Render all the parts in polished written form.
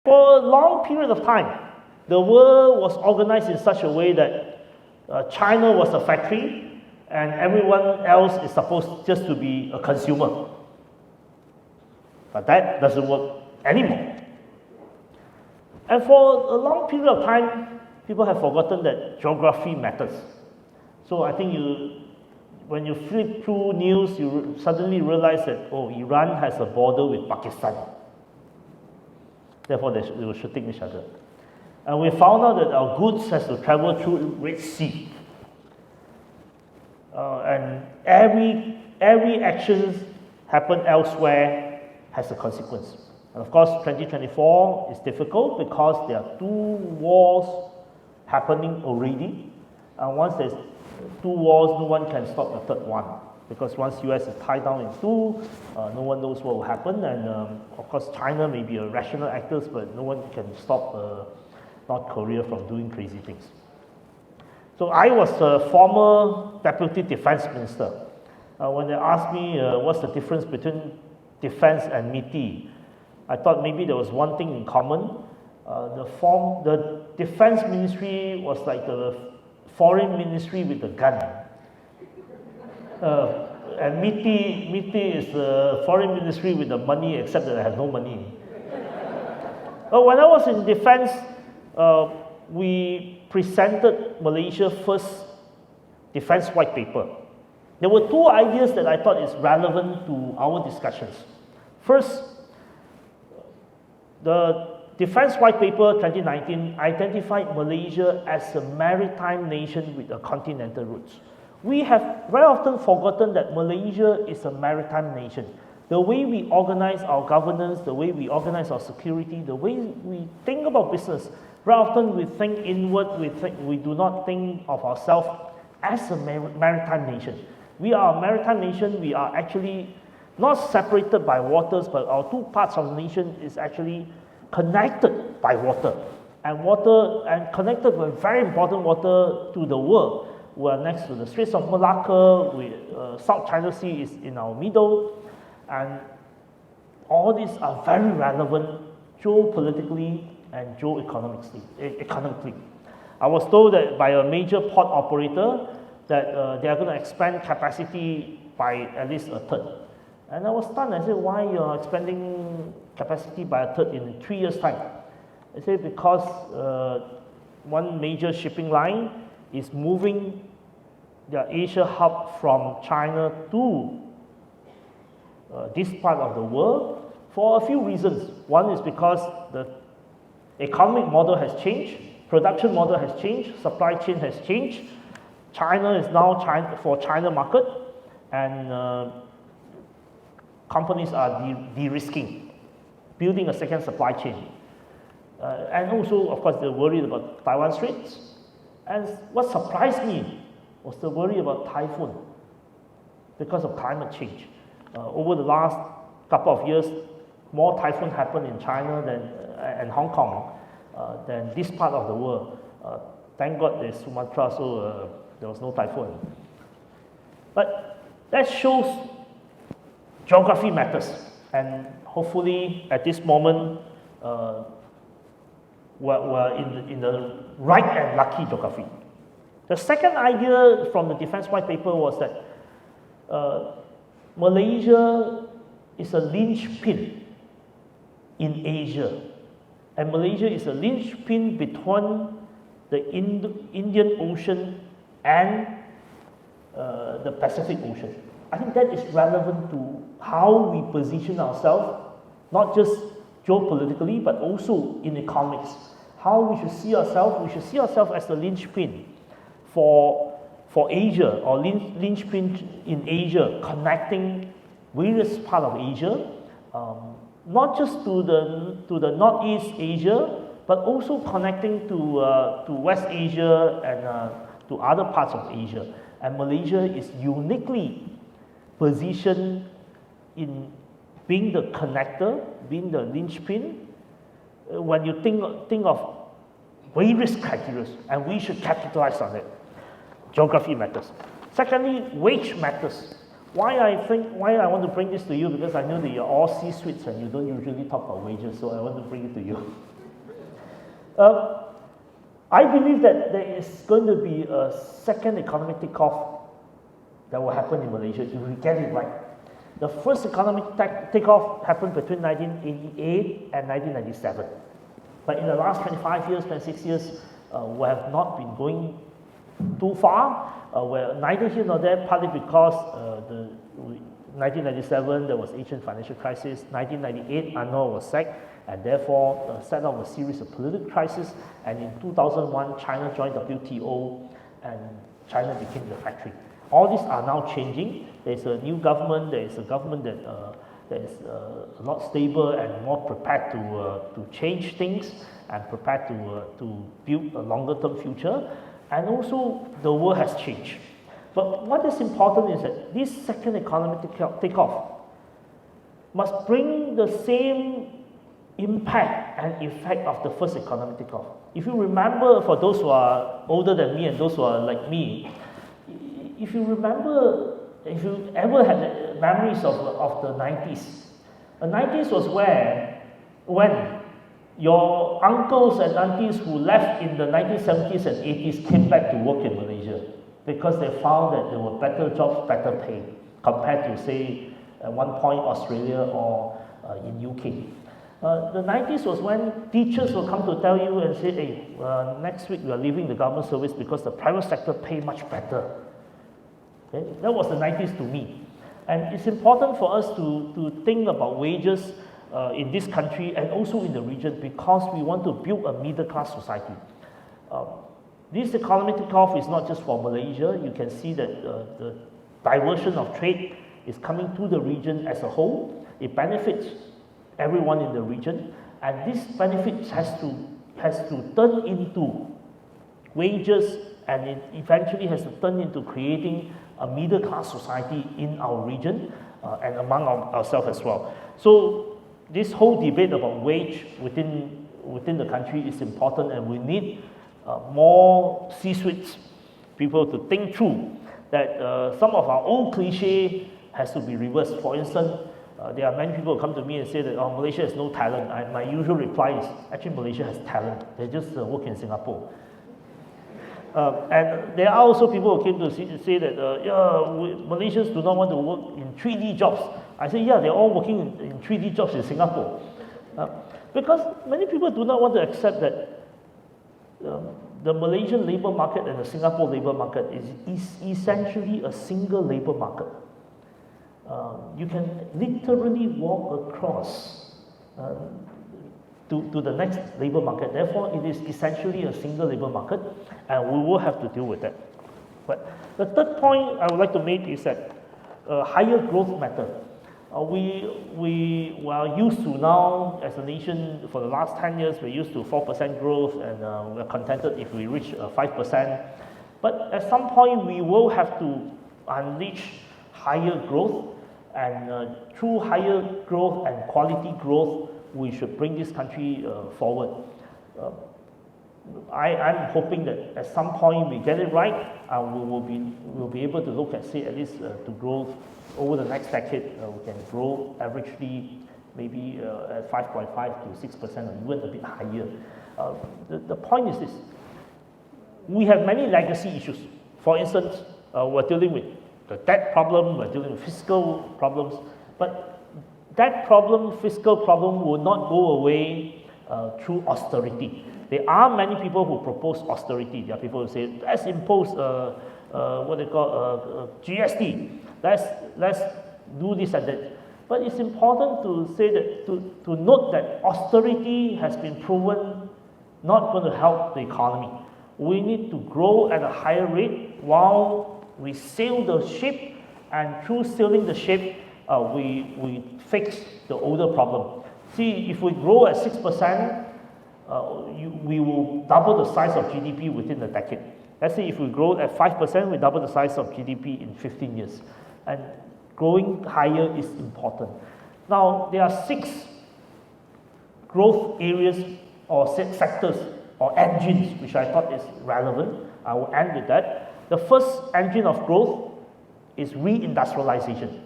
For a long period of time, the world was organized in such a way that China was a factory and everyone else is supposed just to be a consumer. But that doesn't work anymore. And for a long period of time, people have forgotten that geography matters. So I think when you flip through news, you suddenly realize that, oh, Iran has a border with Pakistan. Therefore, they were shooting each other. And we found out that our goods has to travel through Red Sea. And every action happen elsewhere has a consequence. And of course, 2024 is difficult because there are 2 wars happening already. And once there's 2 wars, no one can stop the 3rd one. Because once US is tied down in 2, no one knows what will happen. And of course, China may be a rational actor, but no one can stop North Korea from doing crazy things. So I was a former Deputy Defense Minister. When they asked me what's the difference between defense and MITI, I thought maybe there was one thing in common. The Defense Ministry was like the Foreign Ministry with a gun. And MITI is the Foreign Ministry with the money, except that I have no money. When I was in defense, we presented Malaysia's first defense white paper. There were 2 ideas that I thought is relevant to our discussions. First, the Defense White Paper 2019 identified Malaysia as a maritime nation with a continental roots. We have very often forgotten that Malaysia is a maritime nation. The way we organize our governance, the way we organize our security, the way we think about business, very often we think inward, we do not think of ourselves as a maritime nation. We are a maritime nation, we are actually not separated by waters, but our 2 parts of the nation is actually connected by water. And connected with very important water to the world. We are next to the Straits of Malacca, South China Sea is in our middle, and all these are very relevant geopolitically and economically. I was told that by a major port operator that they are going to expand capacity by at least a 1/3. And I was stunned. I said, why you are expanding capacity by a 1/3 in 3 years' time? I said, because one major shipping line is moving their Asia hub from China to this part of the world for a few reasons. One is because the economic model has changed, production model has changed, supply chain has changed. China is now for China market, and companies are de-risking, building a second supply chain. And also, of course, they're worried about Taiwan Straits. And what surprised me was the worry about typhoon because of climate change. Over the last couple of years, more typhoon happened in China and Hong Kong than this part of the world. Thank God there's Sumatra, so there was no typhoon. But that shows geography matters, and hopefully at this moment we're in the right and lucky geography. The second idea from the Defense White Paper was that Malaysia is a linchpin in Asia, and Malaysia is a linchpin between the Indian Ocean and the Pacific Ocean. I think that is relevant to how we position ourselves, not just geopolitically, but also in economics. How we should see ourselves as the linchpin for Asia, or linchpin in Asia, connecting various parts of Asia, not just to the Northeast Asia, but also connecting to West Asia and to other parts of Asia. And Malaysia is uniquely positioned in being the connector, being the linchpin. When you think of various criteria, and we should capitalize on it. Geography matters. Secondly, wage matters. Why I want to bring this to you, because I know that you're all C-suites and you don't usually talk about wages, so I want to bring it to you. I believe that there is going to be a second economic takeoff that will happen in Malaysia if we get it right. The first economic takeoff happened between 1988 and 1997. But in the last 25 years, 26 years, we have not been going too far. We're neither here nor there, partly because 1997 there was Asian financial crisis, 1998 UNRWA was sacked, and therefore set off a series of political crises, and in 2001 China joined WTO and China became the factory. All these are now changing. There's a new government, there is a government that is a lot stable and more prepared to change things and prepared to build a longer term future. And also the world has changed. But what is important is that this second economic takeoff must bring the same impact and effect of the first economic takeoff. If you remember, for those who are older than me and those who are like me, if you remember, if you ever had memories of the 90s, the 90s was when your uncles and aunties who left in the 1970s and 80s came back to work in Malaysia because they found that there were better jobs, better pay, compared to, say, at one point Australia or in UK. The 90s was when teachers will come to tell you and say, hey, next week we are leaving the government service because the private sector pay much better. Okay? That was the 90s to me. And it's important for us to think about wages in this country and also in the region because we want to build a middle-class society. This economic takeoff is not just for Malaysia. You can see that the diversion of trade is coming to the region as a whole. It benefits everyone in the region, and this benefit has to turn into wages, and it eventually has to turn into creating a middle-class society in our region and among ourselves as well. So this whole debate about wage within the country is important, and we need more C-suites people to think through that some of our old cliche has to be reversed. For instance, there are many people who come to me and say that Malaysia has no talent. My usual reply is, actually Malaysia has talent. They just work in Singapore. And there are also people who came to say that Malaysians do not want to work in 3D jobs. I say, yeah, they're all working in 3D jobs in Singapore. Because many people do not want to accept that the Malaysian labour market and the Singapore labour market is essentially a single labour market. You can literally walk across to the next labour market. Therefore, it is essentially a single labour market, and we will have to deal with that. But the third point I would like to make is that higher growth matter. We are used to now, as a nation, for the last 10 years, we're used to 4% growth, and we're contented if we reach 5%. But at some point, we will have to unleash higher growth, and through higher growth and quality growth, we should bring this country forward. I'm hoping that at some point we get it right, and we'll be able to look at, say, at least to growth over the next decade. We can grow averagely maybe at 5.5 to 6% or even a bit higher. The point is this: we have many legacy issues. For instance, we're dealing with the debt problem, we're dealing with fiscal problems, but that problem, fiscal problem, will not go away through austerity. There are many people who propose austerity. There are people who say, let's impose what they call GST. Let's do this and that. But it's important to say that, to note that austerity has been proven not going to help the economy. We need to grow at a higher rate while we sail the ship, and through sailing the ship, we fix the older problem. See, if we grow at 6%, we will double the size of GDP within a decade. Let's say if we grow at 5%, we double the size of GDP in 15 years. And growing higher is important. Now, there are 6 growth areas or sectors or engines which I thought is relevant. I will end with that. The first engine of growth is reindustrialization.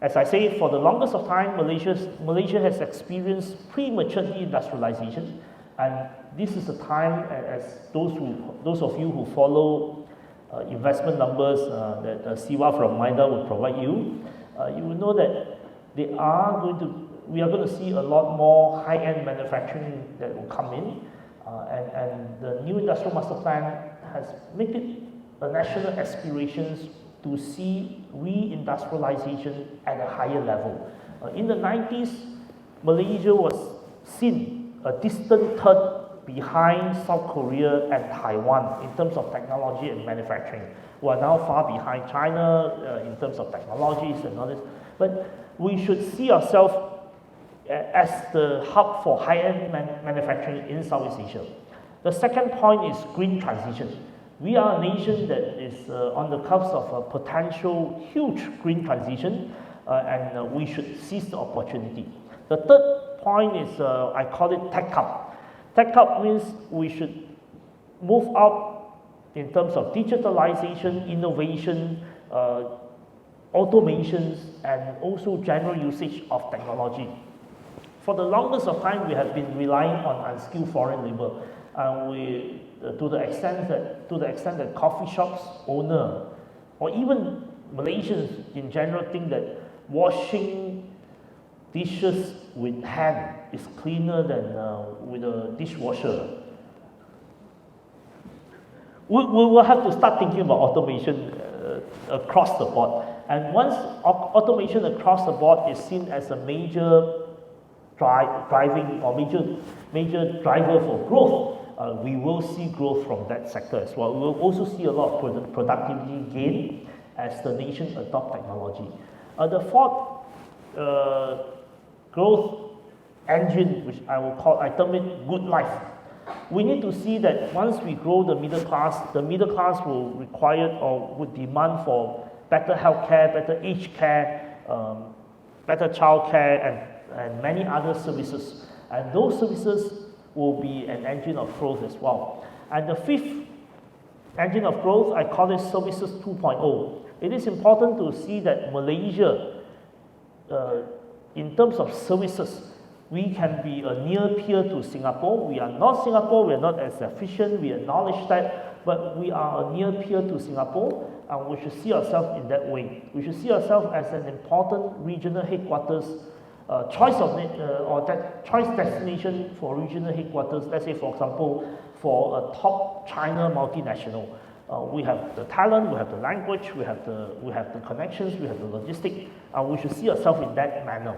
As I say, for the longest of time, Malaysia has experienced premature deindustrialization, And this is a time, as those of you who follow investment numbers that 𝗵𝗏𝗵𝗵𝗿 will provide you, you will know that we are going to see a lot more high-end manufacturing that will come in, and the new industrial master plan has made it a national aspiration to see re-industrialization at a higher level. In the 90s, Malaysia was seen a distant third behind South Korea and Taiwan in terms of technology and manufacturing. We are now far behind China in terms of technologies and all this. But we should see ourselves as the hub for high-end manufacturing in Southeast Asia. The second point is green transition. We are a nation that is on the cusp of a potential huge green transition, and we should seize the opportunity. The third point is, I call it Tech Hub. Tech Hub means we should move up in terms of digitalization, innovation, automations, and also general usage of technology. For the longest of time, we have been relying on unskilled foreign labor. To the extent that coffee shops owner, or even Malaysians in general, think that washing dishes with hand is cleaner than with a dishwasher. We will have to start thinking about automation across the board. And once automation across the board is seen as a major driving or major driver for growth, we will see growth from that sector as well. We will also see a lot of productivity gain as the nation adopt technology. The fourth growth engine, which I term it good life. We need to see that once we grow the middle class will require or would demand for better healthcare, better aged care, better childcare, and many other services. And those services will be an engine of growth as well. And the fifth engine of growth, I call it Services 2.0. It is important to see that Malaysia, in terms of services, we can be a near peer to Singapore. We are not Singapore, we are not as efficient, we acknowledge that, but we are a near peer to Singapore, and we should see ourselves in that way. We should see ourselves as an important regional headquarters, choice destination for regional headquarters. Let's say, for example, for a top China multinational. We have the talent, we have the language, we have the connections, we have the logistics, and we should see ourselves in that manner.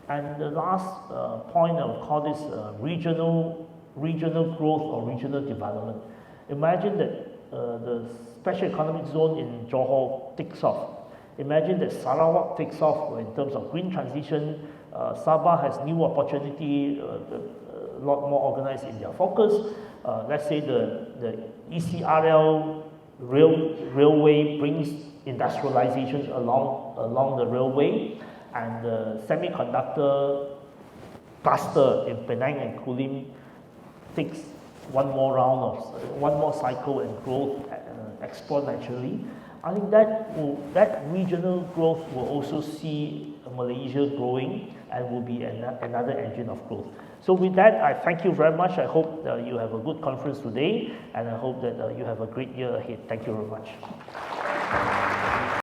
And the last point, I would call this regional growth or regional development. Imagine that the special economic zone in Johor takes off. Imagine that Sarawak takes off in terms of green transition. Sabah has new opportunity, a lot more organized in their focus. Let's say the ECRL railway brings industrialization along the railway, and the semiconductor cluster in Penang and Kulim takes one more cycle and growth exponentially. I think that regional growth will also see Malaysia growing and will be another engine of growth. So with that, I thank you very much. I hope you have a good conference today, and I hope that you have a great year ahead. Thank you very much.